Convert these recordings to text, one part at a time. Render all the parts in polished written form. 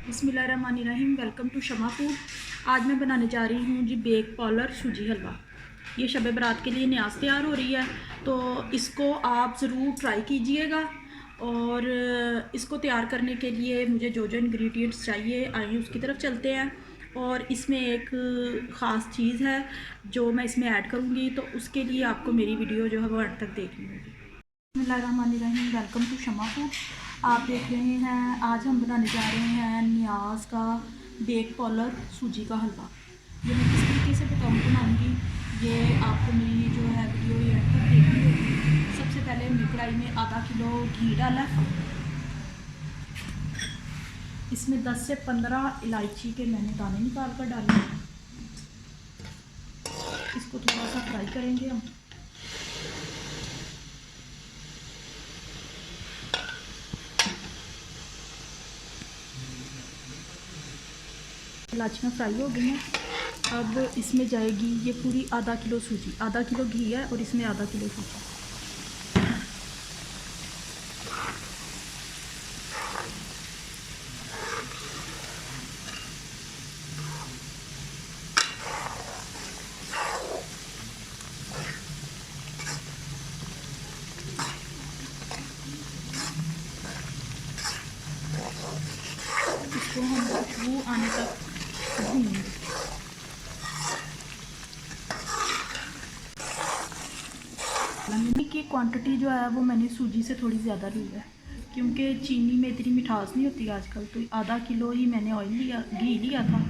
बिस्मिल्लाहिर्रहमानिर्रहीम। Welcome to Shama food. आज मैं बनाने जा रही हूँ जी बेक पॉलर सूजी हलवा। ये शब बारात के लिए न्याज तैयार हो रही है, तो इसको आप ज़रूर ट्राई कीजिएगा। और इसको तैयार करने के लिए मुझे जो जो इंग्रेडिएंट्स चाहिए आइए उसकी तरफ चलते हैं। और इसमें एक ख़ास चीज़ है जो मैं इसमें ऐड करूँगी, तो उसके लिए आपको मेरी वीडियो जो है वो अंत तक देखनी होगी। बिस्मिल्लाहिर्रहमानिर्रहीम। Welcome to Shama food. आप देख रहे हैं, आज हम बनाने जा रहे हैं नियाज़ का बेक पॉलर सूजी का हलवा। ये मैं किस तरीके से बनाऊंगी, ये आपको मेरी जो है वीडियो ये तक देखनी होगी। सबसे पहले हमने कढ़ाई में आधा किलो घी डाला। इसमें 10 से 15 इलायची के मैंने दाने निकाल कर डाले। इसको थोड़ा सा फ्राई करेंगे हम। इलायचियाँ फ्राई हो गई हैं। अब इसमें जाएगी ये पूरी आधा किलो सूजी। आधा किलो घी है और इसमें आधा किलो सूजी। इसको हम खुशबू आने तक भूनेंगे। चीनी की क्वांटिटी जो है वो मैंने सूजी से थोड़ी ज़्यादा ली है, क्योंकि चीनी में इतनी मिठास नहीं होती आजकल। तो आधा किलो ही मैंने ऑयल लिया, घी लिया था,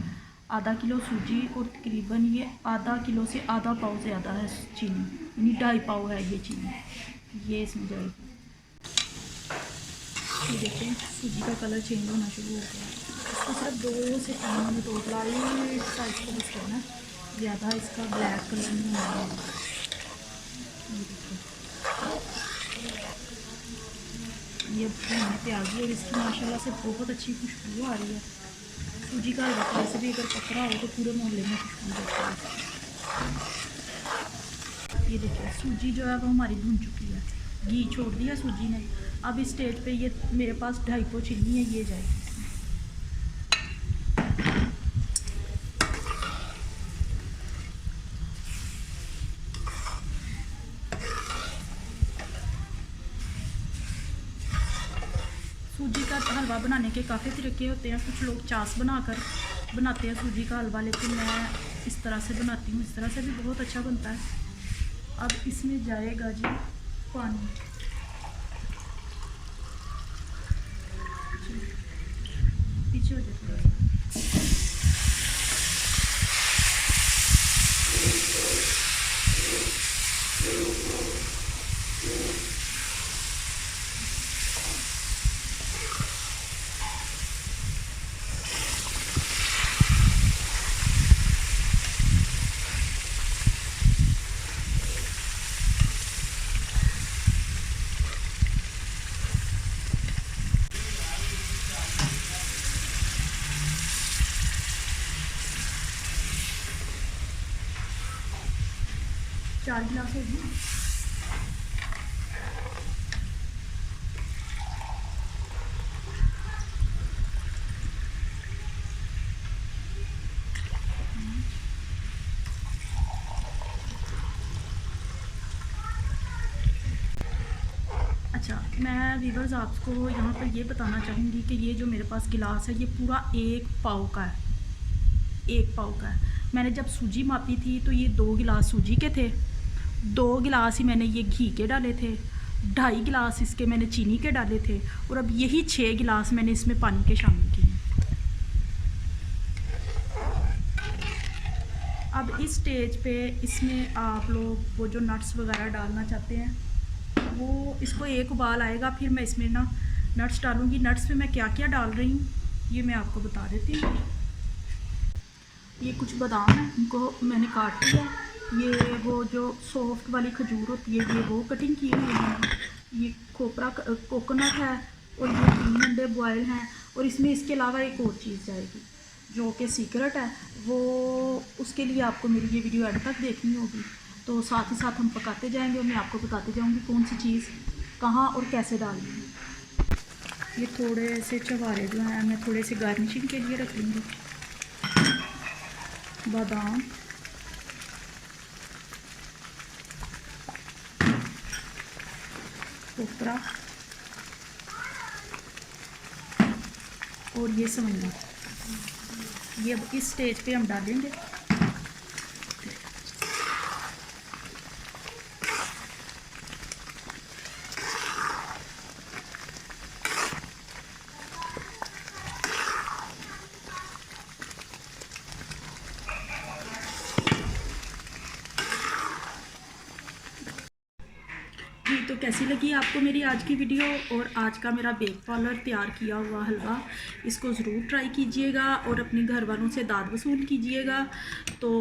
आधा किलो सूजी, और तकरीबन ये आधा किलो से आधा पाव ज़्यादा है चीनी, यानी 2.5 पाव है ये चीनी। ये इसमें जाएगी। ये देखें सूजी का कलर चेंज होना शुरू हो गया। इसको सिर्फ 2 से 3 मिनट और लाइट सा इसको बस करना, ज़्यादा इसका ब्लैक कलर नहीं होना। ये भुनने पे आ गई और इसकी माशाल्लाह से बहुत अच्छी खुशबू आ रही है। सूजी का हलवा वैसे भी अगर पकड़ा हो तो पूरे मोहल्ले में खुशबू देता है। ये देखिए सूजी जो है वो हमारी भुन चुकी है, घी छोड़ दिया सूजी ने। अब इस स्टेज पे ये मेरे पास 2.5 पाव चीनी है, ये जाएगी। सूजी का हलवा बनाने के काफ़ी तरीके होते हैं। कुछ लोग चास बनाकर बनाते हैं सूजी का हलवा, लेकिन मैं इस तरह से बनाती हूँ। इस तरह से भी बहुत अच्छा बनता है। अब इसमें जाएगा जी पानी। पीछे हो जाए थोड़ा सा। चार गिलास होगी। अच्छा, मैं वीवर्स आपको यहाँ पर ये बताना चाहूँगी कि ये जो मेरे पास गिलास है ये पूरा 1 पाव का है। 1 पाव का है। मैंने जब सूजी मापी थी तो ये 2 गिलास सूजी के थे, 2 गिलास ही मैंने ये घी के डाले थे, 2.5 गिलास इसके मैंने चीनी के डाले थे, और अब यही 6 गिलास मैंने इसमें पानी के शामिल किए। अब इस स्टेज पे इसमें आप लोग वो जो नट्स वगैरह डालना चाहते हैं वो, इसको एक उबाल आएगा फिर मैं इसमें ना नट्स डालूँगी। नट्स में मैं क्या क्या डाल रही हूँ ये मैं आपको बता देती हूँ। ये कुछ बादाम है, इनको मैंने काट लिया। ये वो जो सॉफ्ट वाली खजूर होती है ये वो कटिंग की हुई है। ये खोपरा कोकोनट है, और ये 3 अंडे बॉयल हैं। और इसमें इसके अलावा एक और चीज़ जाएगी जो कि सीक्रेट है, वो उसके लिए आपको मेरी ये वीडियो एंड तक देखनी होगी। तो साथ ही साथ हम पकाते जाएंगे और मैं आपको बताते जाऊंगी कौन सी चीज़ कहाँ और कैसे डालनी है। ये थोड़े से चवारे जो हैं मैं थोड़े से गार्निशिंग के लिए रख लूँगी। बादाम, कोपरा और ये सवैया, ये अब इस स्टेज पे हम डालेंगे। जी, तो कैसी लगी आपको मेरी आज की वीडियो और आज का मेरा बेक पॉलर तैयार किया हुआ हलवा। इसको ज़रूर ट्राई कीजिएगा और अपने घर वालों से दाद वसूल कीजिएगा। तो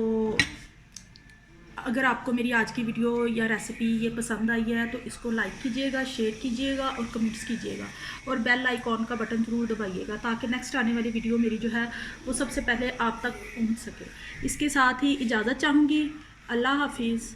अगर आपको मेरी आज की वीडियो या रेसिपी ये पसंद आई है तो इसको लाइक कीजिएगा, शेयर कीजिएगा और कमेंट्स कीजिएगा और बेल आइकॉन का बटन ज़रूर दबाइएगा ताकि नेक्स्ट आने वाली वीडियो मेरी जो है वो सबसे पहले आप तक पहुंच सके। इसके साथ ही इजाज़त चाहूँगी। अल्लाह हाफिज़।